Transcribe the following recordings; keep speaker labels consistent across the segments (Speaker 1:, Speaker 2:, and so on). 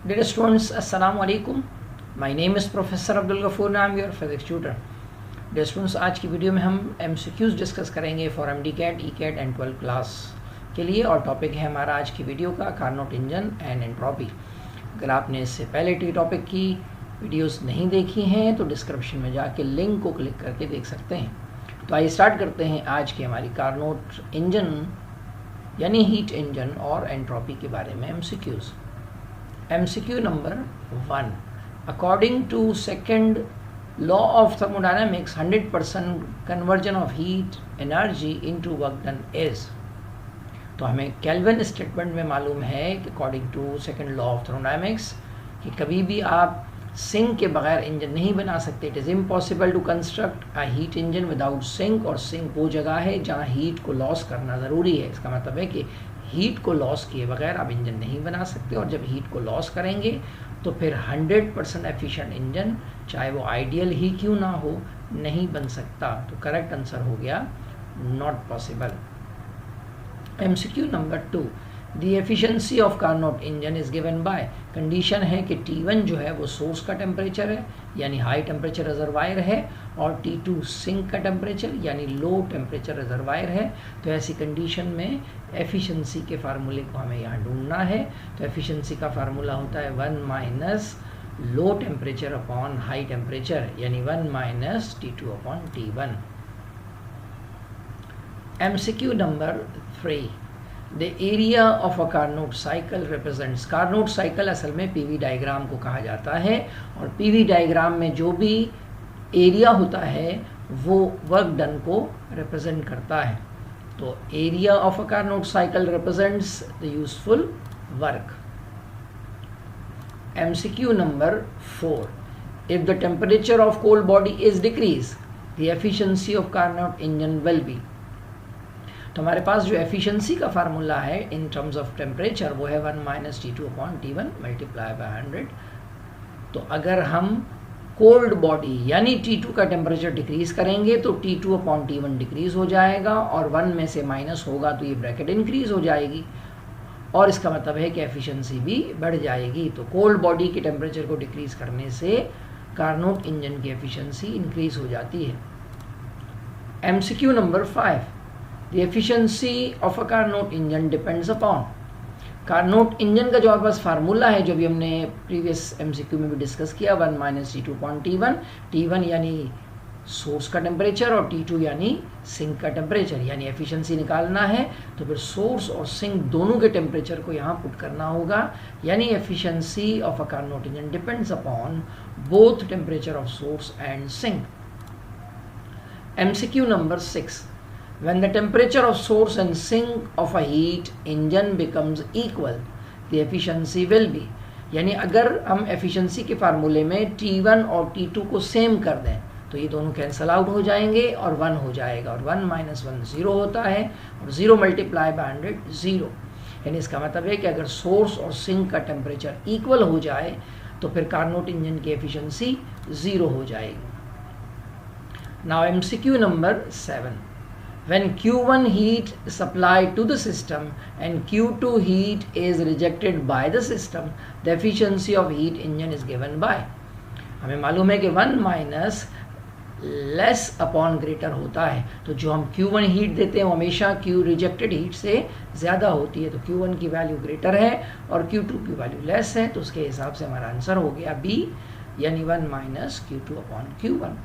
Speaker 1: Dear students, Assalamu alaikum. My name is Professor Abdul Ghafoor and I am your physics tutor. Dear students, आज की video में हम MCQs discuss करेंगे for MD-CAT, E-CAT and 12 class के लिए, और topic है हमारा आज की वीडियो का कार्नोट इंजन एंड एंट्रोपी। अगर आपने इससे पहले टी टॉपिक की वीडियोस नहीं देखी हैं तो डिस्क्रिप्शन में जाके लिंक को क्लिक करके देख सकते हैं। तो आइए स्टार्ट करते हैं आज की हमारी कार्नोट इंजन यानी हीट इंजन और एंट्रोपी के बारे में MCQs। MCQ number 1. According to second law of thermodynamics, 100% conversion of heat energy into work done is. तो हमें केल्विन स्टेटमेंट में मालूम है कि according to second law of thermodynamics कि कभी भी आप सिंक के बगैर इंजन नहीं बना सकते। It is impossible to construct a heat engine without sink, और सिंक वो जगह है जहाँ हीट को लॉस करना ज़रूरी है। इसका मतलब है कि हीट को लॉस किए बगैर आप इंजन नहीं बना सकते, और जब हीट को लॉस करेंगे तो फिर 100% एफिशिएंट इंजन, चाहे वो आइडियल ही क्यों ना हो, नहीं बन सकता। तो करेक्ट आंसर हो गया not possible. MCQ number 2. The efficiency of Carnot engine is given by. Condition है कि T1 जो है वो सोर्स का टेम्परेचर है यानी हाई टेम्परेचर रिजर्वायर है, और T2 सिंक का टेम्परेचर यानी लो टेम्परेचर रिजर्वायर है। तो ऐसी कंडीशन में एफिशिएंसी के फार्मूले को हमें यहाँ ढूंढना है। तो एफिशिएंसी का फार्मूला होता है 1 minus low temperature upon high temperature यानी 1 minus T2 upon T1। MCQ number 3. The area of a Carnot cycle represents। Carnot cycle असल में PV डायग्राम को कहा जाता है, और PV डायग्राम में जो भी एरिया होता है वो वर्क डन को रिप्रेजेंट करता है। तो area of a Carnot cycle represents the useful work. MCQ number 4. If the temperature of cold body is decreased, the efficiency of Carnot engine will be। तो हमारे पास जो एफिशिएंसी का फार्मूला है in terms of temperature वो है 1 minus T2 upon T1 multiply by 100। तो अगर हम कोल्ड बॉडी यानी T2 का टेम्परेचर डिक्रीज करेंगे तो T2 अपॉन T1 डिक्रीज हो जाएगा, और 1 में से माइनस होगा तो ये ब्रैकेट इंक्रीज हो जाएगी, और इसका मतलब है कि एफिशिएंसी भी बढ़ जाएगी। तो कोल्ड बॉडी के टेम्परेचर को डिक्रीज करने से कार्नोट इंजन की एफिशिएंसी इंक्रीज हो जाती है। MCQ number 5. The efficiency of a Carnot engine depends upon। Carnot engine का जो हमारे पास फार्मूला है जो भी हमने प्रीवियस MCQ में भी डिस्कस किया, 1 minus T2 upon T1। T1 यानी सोर्स का टेम्परेचर और T2 यानी सिंक का टेम्परेचर, यानी एफिशिएंसी निकालना है तो फिर सोर्स और सिंक दोनों के टेम्परेचर को यहाँ पुट करना होगा, यानी efficiency of a Carnot engine depends upon both temperature of source and sink. MCQ number 6. When the temperature of source and sink of a heat engine becomes equal, the efficiency will be। यानी अगर हम efficiency के फार्मूले में T1 और T2 को same कर दें तो ये दोनों कैंसल आउट हो जाएंगे और 1 हो जाएगा, और 1 माइनस 1 0 होता है, और 0 मल्टीप्लाई बाय 100 0। यानी इसका मतलब है कि अगर सोर्स और सिंक का टेम्परेचर इक्वल हो जाए तो फिर कार्नोट इंजन की एफिशिएंसी 0 हो जाएगी। Now MCQ number 7. When Q1 heat supplied to the system and Q2 heat is rejected by the system, the efficiency of heat engine is given by। हमें मालूम है कि 1 माइनस लेस अपॉन ग्रेटर होता है, तो जो हम Q1 हीट देते हैं वो हमेशा Q रिजेक्टेड हीट से ज़्यादा होती है। तो Q1 की वैल्यू ग्रेटर है और Q2 की वैल्यू लेस है, तो उसके हिसाब से हमारा आंसर हो गया B, यानी 1 minus Q2 upon Q1।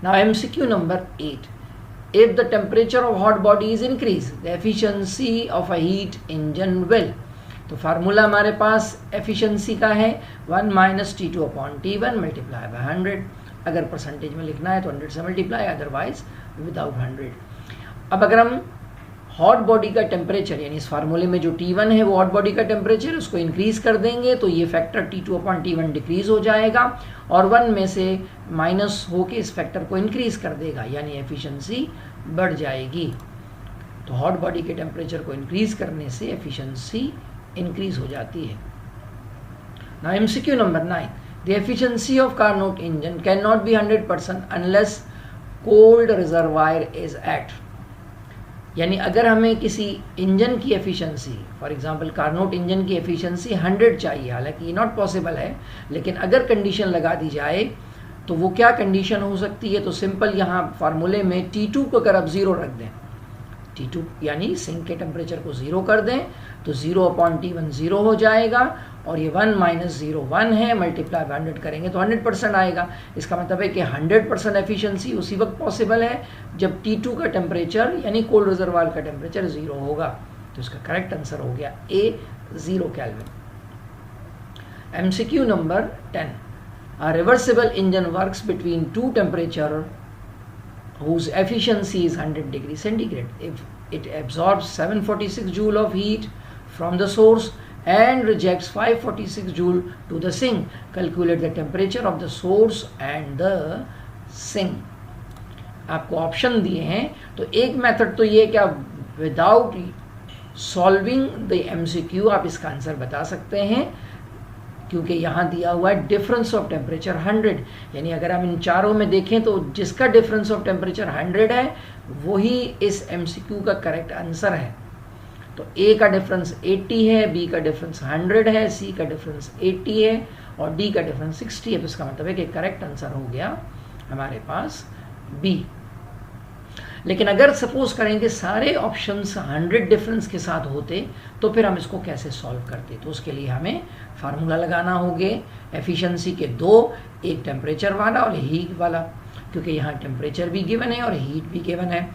Speaker 1: Now MCQ number 8. If the temperature of hot body is increased, the efficiency of a heat engine will। तो फार्मूला हमारे पास एफिशिएंसी का है 1 minus T2 upon T1 multiply by 100। अगर percentage में लिखना है तो 100 से मल्टीप्लाई, अदरवाइज विदाउट 100। अब अगर हम हॉट बॉडी का टेम्परेचर यानी इस फार्मूले में जो T1 है वो हॉट बॉडी का टेम्परेचर, उसको इंक्रीज कर देंगे तो ये factor T2 upon T1 decrease हो जाएगा, और 1 में से माइनस होके इस फैक्टर को इंक्रीज कर देगा, यानी एफिशिएंसी बढ़ जाएगी। तो हॉट बॉडी के टेम्परेचर को इंक्रीज करने से एफिशिएंसी इंक्रीज हो जाती है। Now MCQ number 9. The efficiency of Carnot engine can not be 100% unless cold reservoir is at. यानी अगर हमें किसी इंजन की efficiency, for example Carnot engine की एफिशिएंसी 100 चाहिए, हालांकि ये नॉट पॉसिबल है, लेकिन अगर कंडीशन लगा दी जाए तो वो क्या कंडीशन हो सकती है? तो सिंपल यहाँ फार्मूले में T2 को अगर आप 0 रख दें, T2 यानी सिंक के टेम्परेचर को 0 कर दें, तो 0/T1 0 हो जाएगा, और ये 1 - 0 1 है, मल्टीप्लाई 100 करेंगे तो 100% आएगा। इसका मतलब है कि 100% एफिशिएंसी उसी वक्त पॉसिबल है जब T2 का टेम्परेचर यानी कोल्ड रिजर्वायर का टेम्परेचर 0 होगा। तो इसका करेक्ट आंसर हो गया A 0 kelvin. MCQ number 10, a reversible engine works between two temperature whose efficiency is 100 degrees centigrade. If it absorbs 746 joule of heat from the source and rejects 546 joule to the sink, calculate the temperature of the source and the sink. आपको option दिए हैं, तो एक method तो ये कि आप without solving the MCQ आप इसका आंसर बता सकते हैं, क्योंकि यहाँ दिया हुआ है डिफरेंस ऑफ टेम्परेचर 100, यानी अगर हम इन चारों में देखें तो जिसका डिफरेंस ऑफ टेम्परेचर 100 है वही इस MCQ का करेक्ट आंसर है। तो A का डिफरेंस 80 है, B का डिफरेंस 100 है, C का डिफरेंस 80 है और D का डिफरेंस 60 है। तो इसका मतलब है कि करेक्ट आंसर हो गया हमारे पास B। लेकिन अगर सपोज करें कि सारे ऑप्शंस 100 डिफरेंस के साथ होते तो फिर हम इसको कैसे सॉल्व करते? तो उसके लिए हमें फार्मूला लगाना होगा एफिशिएंसी के दो, एक टेम्परेचर वाला और हीट वाला, क्योंकि यहाँ टेम्परेचर भी गिवन है और हीट भी गिवन है।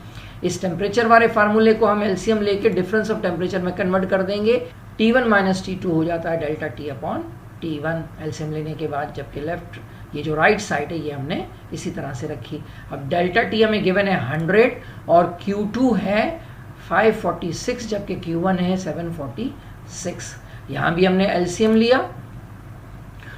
Speaker 1: इस टेम्परेचर वाले फार्मूले को हम एलसीएम लेके डिफरेंस ऑफ टेम्परेचर में कन्वर्ट कर देंगे, T1 - T2 हो जाता है डेल्टा T/T1 एलसीएम लेने के बाद, जबकि लेफ्ट ये जो राइट साइड है ये हमने इसी तरह से रखी। अब डेल्टा T हमें गिवन है 100 और Q2 है 546 जबकि Q1 है 746। यहाँ भी हमने एलसीएम लिया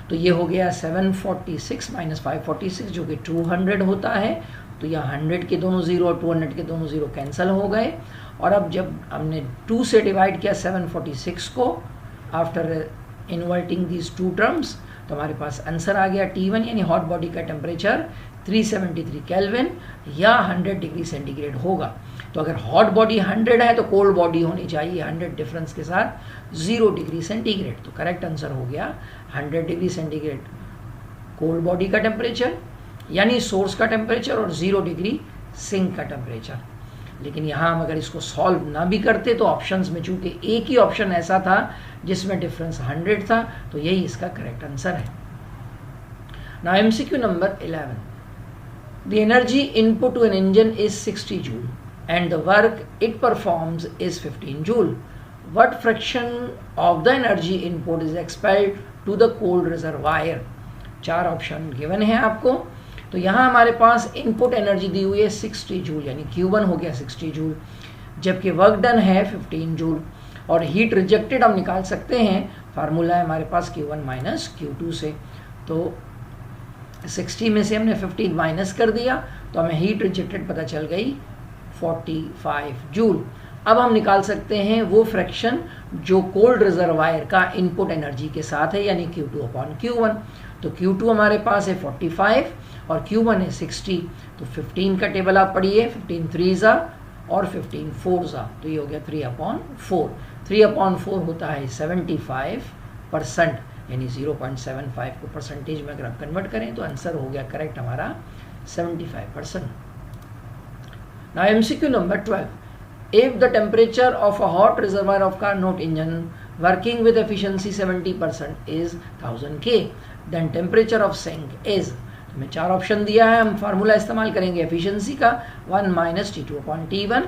Speaker 1: तो ये हो गया 746 - 546 जो कि 200 होता है। तो यहाँ 100 के दोनों 0 और 200 के दोनों 0 कैंसिल हो गए, और अब जब हमने 2 से डिवाइड किया 746 को after inverting these two terms, तो हमारे पास आंसर आ गया T1 यानी हॉट बॉडी का टेम्परेचर 373 केल्विन या 100 डिग्री सेंटीग्रेड होगा। तो अगर हॉट बॉडी 100 है तो कोल्ड बॉडी होनी चाहिए 100 डिफरेंस के साथ 0 डिग्री सेंटीग्रेड। तो करेक्ट आंसर हो गया 100 डिग्री सेंटीग्रेड कोल्ड बॉडी का टेम्परेचर यानी सोर्स का टेम्परेचर और 0 डिग्री सिंक का टेम्परेचर। लेकिन यहाँ हम अगर इसको सॉल्व ना भी करते तो ऑप्शंस में चूंकि एक ही ऑप्शन ऐसा था जिसमें डिफरेंस 100 था, तो यही इसका करेक्ट आंसर है। Now MCQ number 11, the energy input to an engine is 60 joule and the work it performs is 15 joule. What fraction of the energy input is expelled to the cold reservoir? 4 option given है आपको। तो यहाँ हमारे पास input energy दी हुई है 60 joule यानी Q1 हो गया 60 जूल, जबकि वर्क डन है 15 जूल, और हीट रिजेक्टेड हम निकाल सकते हैं, फार्मूला है हमारे पास Q1 - Q2 से। तो 60 में से हमने 15 माइनस कर दिया तो हमें हीट रिजेक्टेड पता चल गई 45 जूल। अब हम निकाल सकते हैं वो फ्रैक्शन जो कोल्ड रिजर्वायर का इनपुट एनर्जी के साथ है यानी Q2/Q1। तो Q2 हमारे पास है 45 और Q1 है 60। तो 15 का टेबल आप पढ़िए, 15 3s और 15 4s, तो ये हो गया 3/4। 3/4 होता है 75%, यानी 0.75 को परसेंटेज में अगर आप कन्वर्ट करें तो आंसर हो गया करेक्ट हमारा 75%। Now MCQ number 12, if the temperature of a hot reservoir of Carnot engine working with efficiency 70% is 1000 K, then temperature of sink is, हमें 4 ऑप्शन दिया है, हम फार्मूला इस्तेमाल करेंगे एफिशिएंसी का 1 - T2/T1,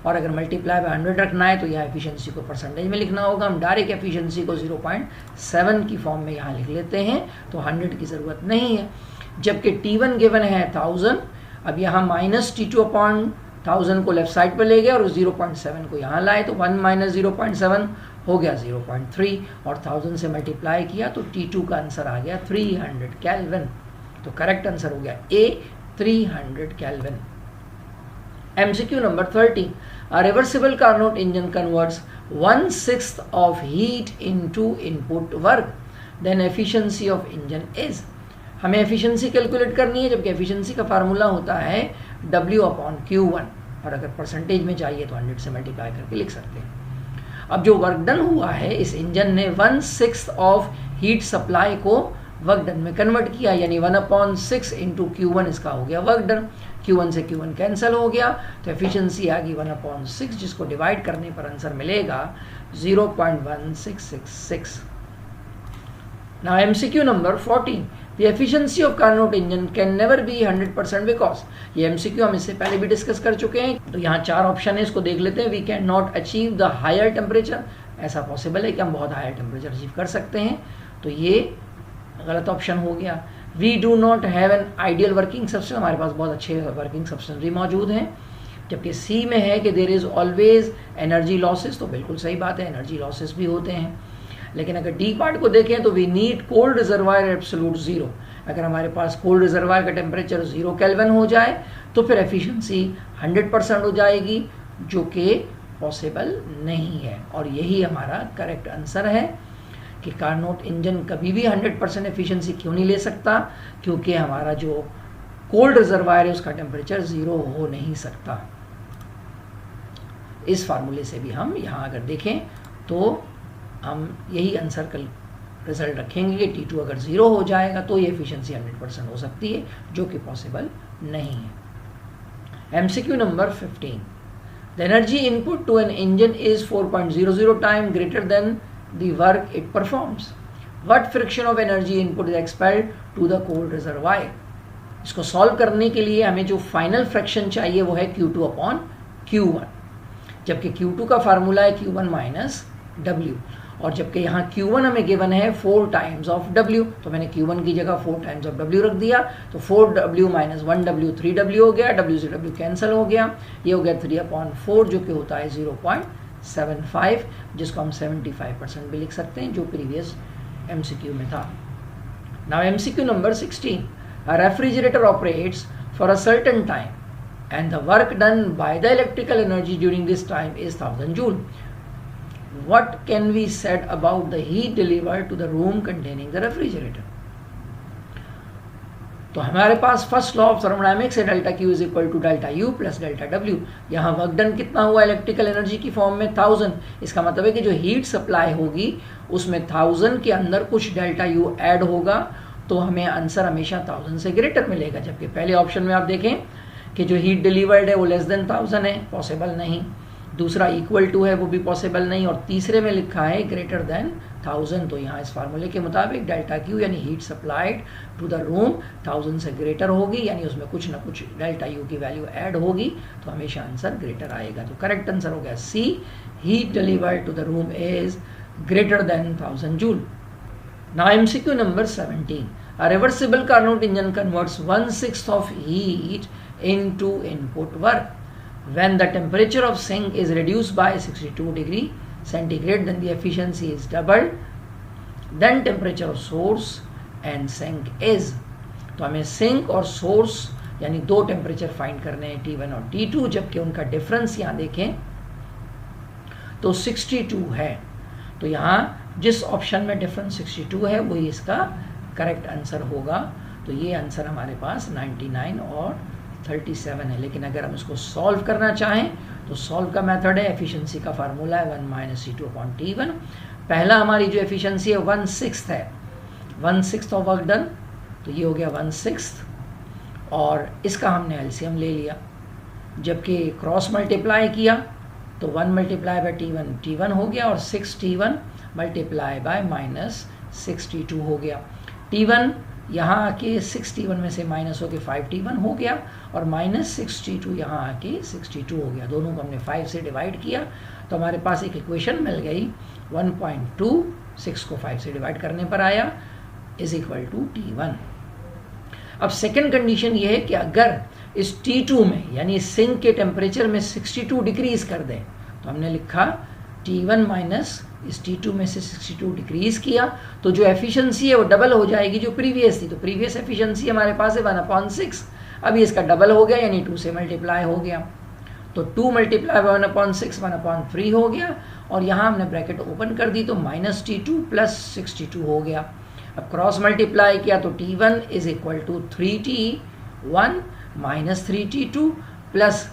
Speaker 1: और अगर मल्टीप्लाई बाय 100 रखना है तो यहाँ एफिशिएंसी को परसेंटेज में लिखना होगा। हम डायरेक्ट एफिशिएंसी को 0.7 की फॉर्म में यहाँ लिख लेते हैं, तो 100 की ज़रूरत नहीं है। जबकि T1 गिवन है 1000, अब यहाँ -T2/1000 को लेफ्ट साइड पर ले गए और 0.7 को यहाँ लाए, तो 1 - 0.7 हो गया 0.3 और 1000 से मल्टीप्लाई किया तो T2 का आंसर आ गया 300 केल्विन। तो करेक्ट आंसर हो गया A 300 kelvin. MCQ number 13, a reversible Carnot engine converts 1/6 of heat into input work, then efficiency of engine is। हमें एफिशिएंसी कैलकुलेट करनी है, जबकि एफिशिएंसी का फार्मूला होता है W/Q1। और अगर परसेंटेज में चाहिए तो 100 से मल्टीप्लाई करके लिख सकते हैं। अब जो वर्क डन हुआ है, इस इंजन ने 1/6 ऑफ हीट सप्लाई को वर्क डन में कन्वर्ट किया, यानी 1/6 इंटू Q1 इसका हो गया वर्क डन। Q1 से Q1 कैंसिल हो गया तो एफिशिएंसी आ गई 1/6, जिसको डिवाइड करने पर आंसर मिलेगा 0.1666। Now MCQ number 14. The efficiency of Carnot engine can never be 100% because ये MCQ हम इससे पहले भी डिस्कस कर चुके हैं। तो यहाँ 4 ऑप्शन है, इसको देख लेते हैं। We can not achieve the higher temperature, ऐसा पॉसिबल है कि हम बहुत हायर टेम्परेचर अचीव कर सकते हैं, तो ये गलत ऑप्शन हो गया। We do not have an ideal working substance, हमारे पास बहुत अच्छे वर्किंग सब्सटेंस भी मौजूद हैं। जबकि C में है कि there is always energy losses, तो बिल्कुल सही बात है, एनर्जी लॉसेस भी होते हैं। लेकिन अगर डी पार्ट को देखें तो we need cold reservoir absolute 0। अगर हमारे पास कोल्ड रिजर्वायर का टेम्परेचर 0 केल्विन हो जाए तो फिर एफिशिएंसी 100% हो जाएगी, जो कि पॉसिबल नहीं है। और यही हमारा करेक्ट आंसर है कि कार्नोट इंजन कभी भी 100% एफिशिएंसी क्यों नहीं ले सकता, क्योंकि हमारा जो कोल्ड रिजर्वायर है उसका टेम्परेचर 0 हो नहीं सकता। इस फार्मूले से भी हम यहाँ अगर देखें तो हम यही आंसर कल रिजल्ट रखेंगे कि T2 अगर 0 हो जाएगा तो ये एफिशिएंसी 100% हो सकती है, जो कि पॉसिबल नहीं है। MCQ number 15. The energy input to an engine is 4.00 times greater than the work it performs. What fraction of energy input is expelled to the cold reservoir? इसको सॉल्व करने के लिए हमें जो फाइनल फ्रैक्शन चाहिए वो है Q2/Q1, जबकि Q2 का फार्मूला है Q1 - W, और जबकि यहाँ Q1 हमें गिवन है 4 टाइम्स ऑफ W, तो मैंने Q1 की जगह 4 टाइम्स ऑफ W रख दिया, तो 4W - 1W 3W हो गया, W से W कैंसिल हो गया, ये हो गया 3/4 जो कि होता है 0.75, जिसको हम 75% भी लिख सकते हैं, जो प्रीवियस MCQ में था। Now MCQ number 16. A refrigerator operates for a certain time and the work done by the electrical energy during this time is 1000 joule. What can be said about the heat delivered to the room containing the refrigerator? तो हमारे पास first law of thermodynamics है delta Q is equal to delta U plus delta W। यहाँ work done कितना हुआ electrical energy की form में 1000। इसका मतलब है कि जो हीट सप्लाई होगी उसमें 1000 के अंदर कुछ डेल्टा U ऐड होगा, तो हमें आंसर हमेशा 1000 से ग्रेटर मिलेगा। जबकि पहले ऑप्शन में आप देखें कि जो हीट डिलीवर्ड है वो लेस देन 1000 है, पॉसिबल नहीं। दूसरा इक्वल टू है, वो भी पॉसिबल नहीं। और तीसरे में लिखा है ग्रेटर देन 1000, तो यहाँ इस फार्मूले के मुताबिक डेल्टा Q यानी heat supplied to the room 1000 से ग्रेटर होगी, यानी उसमें कुछ ना कुछ डेल्टा U की वैल्यू ऐड होगी, तो हमेशा आंसर ग्रेटर आएगा। तो करेक्ट आंसर हो गया C, heat delivered to the room is greater than 1000 joule. Now MCQ number 17. A reversible Carnot engine converts 1/6 of heat into input work. When the temperature of sink is reduced by 62 degree centigrade, then the efficiency is doubled. Then temperature of source and sink is. तो हमें sink और source यानी दो temperature find करने हैं, T1 और T2, जबकि उनका डिफरेंस यहाँ देखें तो 62 है। तो यहाँ जिस ऑप्शन में डिफरेंस 62 है वही इसका करेक्ट आंसर होगा। तो ये आंसर हमारे पास 99 और 37 है। लेकिन अगर हम इसको सॉल्व करना चाहें तो सॉल्व का मेथड है, एफिशिएंसी का फार्मूला है 1 - C2/T1। पहला हमारी जो एफिशिएंसी है 1/6 है, 1/6 ऑफ वर्क डन, तो ये हो गया 1/6, और इसका हमने एलसीएम ले लिया। जबकि क्रॉस मल्टीप्लाई किया तो 1 × T1 हो गया, और 6T1 मल्टीप्लाई बाय -62 हो गया। T1 यहाँ आके 6T1 में से माइनस होके 5T1 हो गया, और -62 यहाँ आके 62 हो गया। दोनों को हमने 5 से डिवाइड किया तो हमारे पास एक इक्वेशन मिल गई 1.26 को 5 से डिवाइड करने पर आया इज इक्वल टू T1। अब सेकेंड कंडीशन ये है कि अगर इस T2 में यानी सिंक के टेम्परेचर में 62 डिक्रीज कर दें, तो हमने लिखा T1 माइनस इस T2 में से 62 डिक्रीज किया तो जो एफिशिएंसी है वो डबल हो जाएगी जो प्रीवियस थी। तो प्रीवियस एफिशिएंसी हमारे पास है 1/6, अभी इसका डबल हो गया यानी 2 से मल्टीप्लाई हो गया, तो 2 × 1/6 1/3 हो गया, और यहाँ हमने ब्रैकेट ओपन कर दी तो -T2 + 62 हो गया। अब क्रॉस मल्टीप्लाई किया तो T1 is equal to 3T1 - 3T2 plus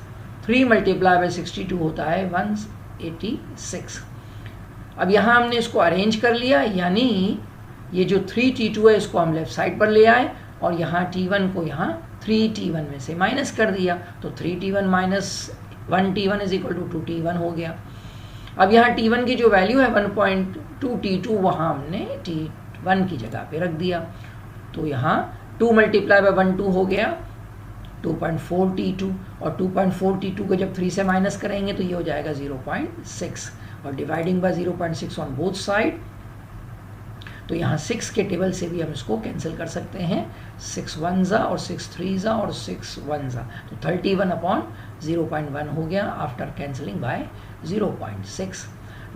Speaker 1: 3 multiply by 62 होता है 186। अब यहाँ हमने इसको अरेंज कर लिया, यानी ये जो 3T2 है इसको हम लेफ्ट साइड पर ले आए और यहाँ T1 को यहाँ 3T1 में से माइनस कर दिया, तो 3T1 minus 1T1 is equal to 2T1 हो गया। अब यहाँ T1 की जो वैल्यू है 1.2 T2 वहाँ हमने T1 की जगह पे रख दिया, तो यहाँ 2 मल्टीप्लाई बाय 1 2 हो गया 2.4 T2 और 2.4 T2 को जब 3 से माइनस करेंगे तो ये हो जाएगा 0.6 और dividing by 0.6 on both side, तो यहाँ 6 के टेबल से भी हम इसको कैंसिल कर सकते हैं, 6 1 और 6 3 और 6 1, तो 31/0.1 हो गया after cancelling by 0.6।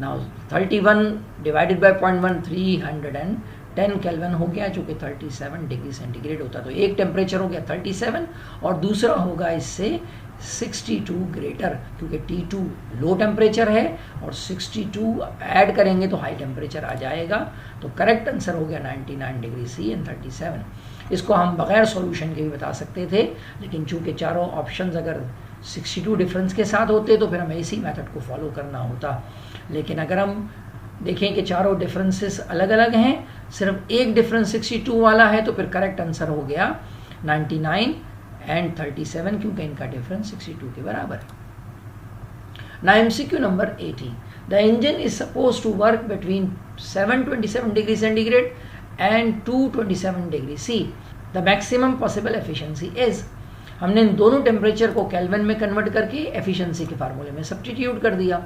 Speaker 1: Now 31 divided by 0.1 310 kelvin हो गया, जो कि 37 डिग्री सेंटीग्रेड होता है। तो एक टेम्परेचर हो गया 37 और दूसरा होगा इससे 62 ग्रेटर, क्योंकि T2 लो टेम्परेचर है और 62 ऐड करेंगे तो हाई टेम्परेचर आ जाएगा। तो करेक्ट आंसर हो गया 99 डिग्री सी एंड 37। इसको हम बगैर सॉल्यूशन के भी बता सकते थे, लेकिन चूंकि चारों ऑप्शंस अगर 62 डिफरेंस के साथ होते तो फिर हमें इसी मेथड को फॉलो करना होता। लेकिन अगर हम देखें कि चारों डिफरेंसेस अलग अलग हैं, सिर्फ एक डिफरेंस 62 वाला है, तो फिर करेक्ट आंसर हो गया 99 एंड 37, क्योंकि इनका डिफरेंस 62 के बराबर है। Now MCQ number 80, the engine is suppose to work between 727 degree centigrade and 227 degree C, the maximum possible efficiency is. हमने इन दोनों टेम्परेचर को केल्विन में कन्वर्ट करके एफिशिएंसी के फार्मूले में सब्स्टिट्यूट कर दिया,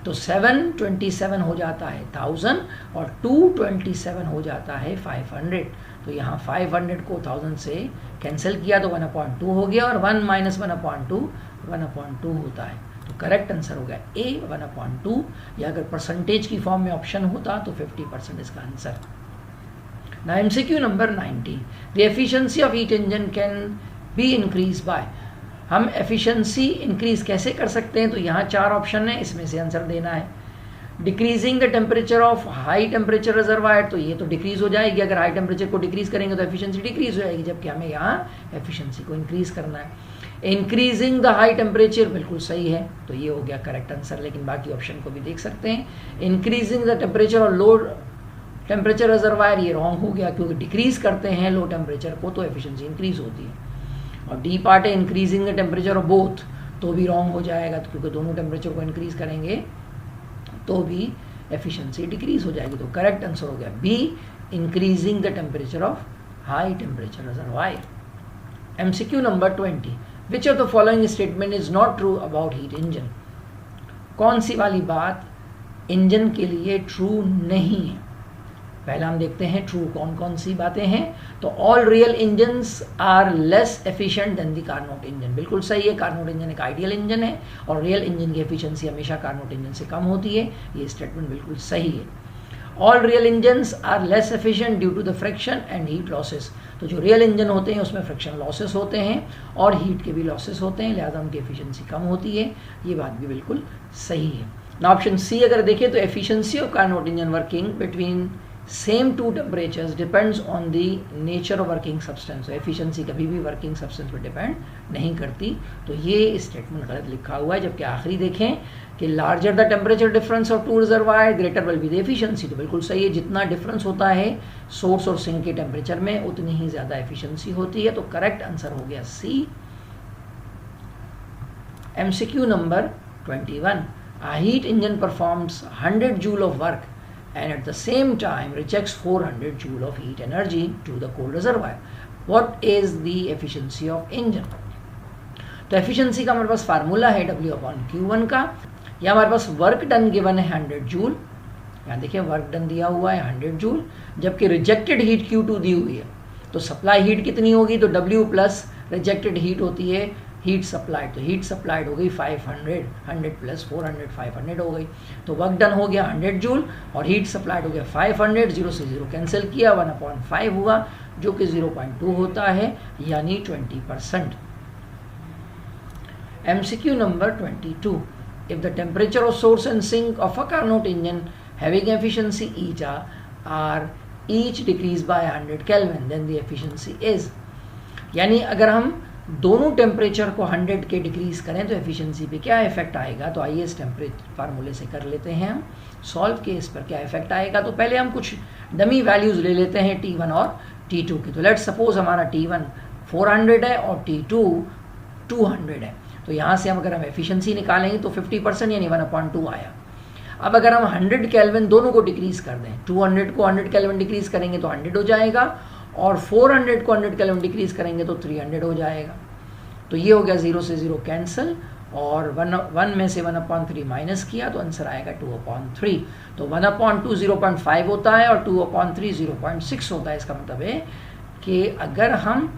Speaker 1: तो 727 हो जाता है 1000 और 227 हो जाता है 500। तो यहाँ 500 को 1000 से कैंसिल किया तो 1/2 हो गया और 1 माइनस 1/2 1/2 होता है। तो करेक्ट आंसर हो गया A 1/2, या अगर परसेंटेज की फॉर्म में ऑप्शन होता तो 50% इसका answer. Now MCQ number 90, the efficiency of heat engine can be increase by. हम एफिशिएंसी इंक्रीज कैसे कर सकते हैं, तो यहाँ 4 ऑप्शन है, इसमें से आंसर देना है। Decreasing the temperature of high temperature reservoir, तो ये तो डिक्रीज हो जाएगी, अगर हाई टेम्परेचर को डिक्रीज करेंगे तो एफिशिएंसी डिक्रीज हो जाएगी, जबकि हमें यहाँ एफिशिएंसी को इंक्रीज करना है। इंक्रीजिंग द हाई टेम्परेचर बिल्कुल सही है, तो ये हो गया करेक्ट आंसर, लेकिन बाकी ऑप्शन को भी देख सकते हैं। इंक्रीजिंग द टेम्परेचर और लो टेम्परेचर रिजर्वायर, ये रॉन्ग हो गया, क्योंकि डिक्रीज करते हैं लो टेम्परेचर को तो एफिशिएंसी इंक्रीज होती है। और डी पार्ट है increasing the temperature of both, तो भी रॉन्ग हो जाएगा, क्योंकि दोनों टेम्परेचर को इंक्रीज करेंगे तो भी एफिशिएंसी डिक्रीज हो जाएगी। तो करेक्ट आंसर हो गया B, increasing the temperature of high temperature reservoir. MCQ number 20, which of the following statement is not true about heat engine. कौन सी वाली बात इंजन के लिए ट्रू नहीं है। पहला हम देखते हैं ट्रू कौन कौन सी बातें हैं। तो all real engines are less efficient than the Carnot engine, बिल्कुल सही है। कार्नोट इंजन एक आइडियल इंजन है और रियल इंजन की एफिशिएंसी हमेशा कार्नोट इंजन से कम होती है, ये स्टेटमेंट बिल्कुल सही है। All real engines are less efficient due to the friction and heat losses, तो जो रियल इंजन होते हैं उसमें फ्रिक्शन लॉसेस होते हैं और हीट के भी लॉसेस होते हैं, लिहाजा उनकी एफिशिएंसी कम होती है, ये बात भी बिल्कुल सही है। ना ऑप्शन सी अगर देखें तो efficiency of Carnot engine working between same to temperatures depends on the nature of working substance. Efficiency कभी भी वर्किंग सब्सटेंस पर डिपेंड नहीं करती, तो ये स्टेटमेंट गलत लिखा हुआ है। जबकि आखिरी देखें कि larger the temperature difference of two reservoir greater will be the efficiency, तो बिल्कुल सही है। जितना डिफरेंस होता है सोर्स और सिंक के टेम्परेचर में उतनी ही ज़्यादा एफिशिएंसी होती है, तो करेक्ट आंसर हो गया सी। MCQ number 21, a heat engine performs 100 joule of work and at the same time rejects 400 joule of heat energy to the cold reservoir. What is the efficiency of engine? तो efficiency का हमारे पास formula है W/Q1 का। या हमारे पास work done given है 100 joule, यहाँ देखिए वर्क डन दिया हुआ है 100 जूल, जबकि रिजेक्टेड हीट Q2 दी हुई है। तो सप्लाई हीट कितनी होगी, तो W प्लस रिजेक्टेड हीट होती है हीट सप्लाइड, तो हीट सप्लाइड हो गई 500, 100 प्लस 400 500 हो गई। तो वर्क डन हो गया 100 जूल और हीट सप्लाइड हो गया 500, 0 से 0 कैंसिल किया, 1/5 हुआ जो कि 0.2 होता है, यानी 20%। MCQ number 22, if the temperature of source and sink of a Carnot engine having efficiency eta are each decreased by 100 Kelvin, then the efficiency is। यानी अगर हम दोनों टेम्परेचर को 100 के डिक्रीज करें तो एफिशिएंसी पे क्या इफेक्ट आएगा। तो आइए इस टेम्परेचर फार्मूले से कर लेते हैं हम सॉल्व के इस पर क्या इफेक्ट आएगा। तो पहले हम कुछ डमी वैल्यूज ले लेते हैं T1 और T2 की। तो लेट्स सपोज हमारा T1 400 है और T2 200 है। तो यहाँ से अगर हम एफिशिएंसी निकालेंगे तो 50% यानी 1/2 आया। अब अगर हम 100 केल्विन दोनों को डिक्रीज कर दें, 200 को 100 केल्विन डिक्रीज करेंगे तो 100 हो जाएगा और 400 को 100 केल्विन डिक्रीज करेंगे तो 300 हो जाएगा। तो ये हो गया 0 से 0 कैंसिल और 1 में से 1/3 माइनस किया तो आंसर आएगा 2/3। तो 1/2 0.5 होता है और 2/3 0.6 होता है। इसका मतलब है कि अगर हम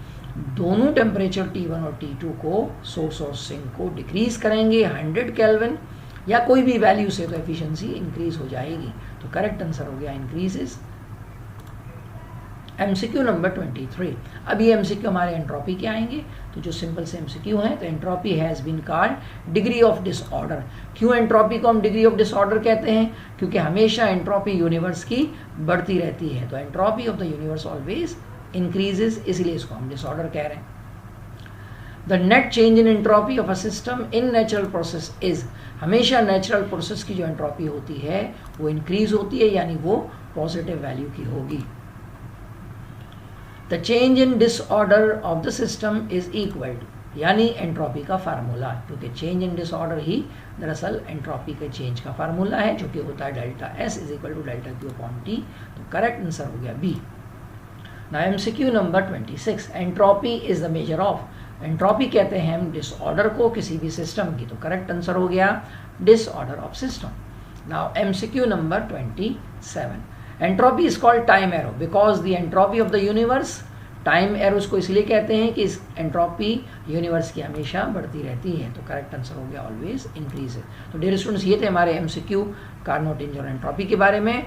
Speaker 1: दोनों टेम्परेचर T1 और T2 को सोर्स और सिंक को डिक्रीज करेंगे 100 केल्विन या कोई भी वैल्यू से तो एफिशिएंसी इंक्रीज हो जाएगी। तो करेक्ट आंसर हो गया इंक्रीजेस। MCQ number 23। अब ये MCQ हमारे एंट्रोपी के आएंगे। तो जो सिंपल से MCQ हैं तो entropy has been called degree of disorder. क्यों एंट्रोपी को हम डिग्री ऑफ डिसऑर्डर कहते हैं? क्योंकि हमेशा एंट्रोपी यूनिवर्स की बढ़ती रहती है। तो entropy of the universe always increases, इसलिए इसको हम डिसऑर्डर कह रहे हैं। The net change in entropy of a system in natural process is, हमेशा नेचुरल प्रोसेस की जो एंट्रोपी होती है वो इंक्रीज होती है यानी वो पॉजिटिव वैल्यू की होगी। The change in disorder of the system is equal to, यानी एंट्रोपी का फार्मूला, क्योंकि चेंज इन डिसऑर्डर ही दरअसल एंट्रोपी के चेंज का फार्मूला है जो कि होता है delta S is equal to delta Q upon T। तो करेक्ट आंसर हो गया B। Now MCQ number 26। Entropy is the measure of, entropy कहते हैं हम डिसऑर्डर को किसी भी सिस्टम की। तो करेक्ट आंसर हो गया disorder of system. Now MCQ number 27। Entropy is called time arrow because the entropy of the universe, time arrows को इसलिए कहते हैं कि इस एंट्रोपी यूनिवर्स की हमेशा बढ़ती रहती है। तो करेक्ट आंसर हो गया ऑलवेज इंक्रीज। तो डियर स्टूडेंट्स ये थे हमारे MCQ कार्नोट इंजन और एंट्रोपी के बारे में।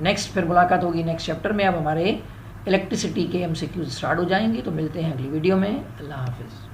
Speaker 1: नेक्स्ट फिर मुलाकात होगी नेक्स्ट चैप्टर में। अब हमारे इलेक्ट्रिसिटी के MCQ स्टार्ट हो जाएंगे। तो मिलते हैं अगली वीडियो में। अल्लाह हाफिज़।